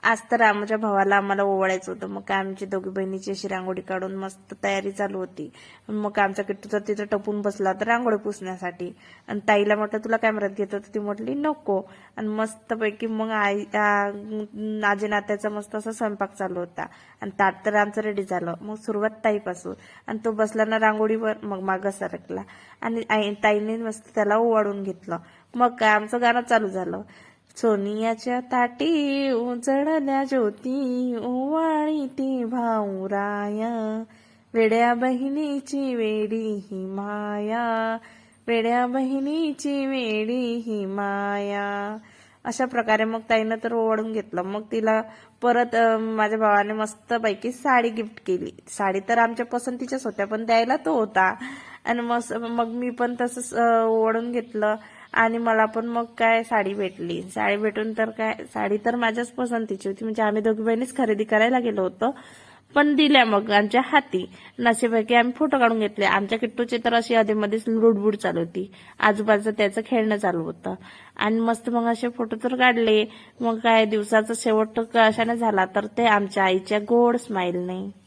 आज तर आमच्या भावाला आम्हाला ओवाळायचं होतं. मग काय आमची दोघी बहिणीची अशी रांगोळी काढून मस्त तयारी चालू होती. मग काय आमचा किट्टू तर तिथं टपून बसला होता रांगोळी पुसण्यासाठी. आणि ताईला म्हटलं तुला कॅमेऱ्यात घेतो, तर ती म्हटली नको. आणि मस्तपैकी मग आजी नात्याचा मस्त असा स्वयंपाक चालू होता. आणि ताट तर आमचं रेडी झालं. मग सुरुवात ताईपासून. आणि तो बसला ना रांगोळीवर, मग मागं सरकला आणि ताईने मस्त त्याला ओवाळून घेतलं. मग काय आमचं गाणं चालू झालं. सोनियाच्या ताटी उजळल्या ज्योती ओवाळी ती भाऊराया, वेड्या बहिणीची वेडी ही माया, वेड्या बहिणीची वेडी ही माया. अशा प्रकारे मग ताईनं तर ओवाळून घेतलं. मग तिला परत माझ्या भावाने मस्तपैकी साडी गिफ्ट केली. साडी तर आमच्या पसंतीच्याच होत्या, पण द्यायला तो होता. आणि मग मी पण तसंच ओवाळून घेतलं. आणि मला पण मग काय साडी भेटली. साडी भेटून तर काय, साडी तर माझ्याच पसंतीची होती. म्हणजे आम्ही दोघी बहिणीच खरेदी करायला गेलो होतो. पण दिल्या मग आमच्या हाती. नशिबाकी आम्ही फोटो काढून घेतले. आमच्या किट्टूची तर अशी आधीमध्येच लुडबुड चालू होती. आजूबाजूचं त्याचं खेळणं चालू होतं. आणि मस्त मग असे फोटो तर काढले. मग काय दिवसाचा शेवट कशाने झाला, तर ते आमच्या आईच्या गोड स्माईलने.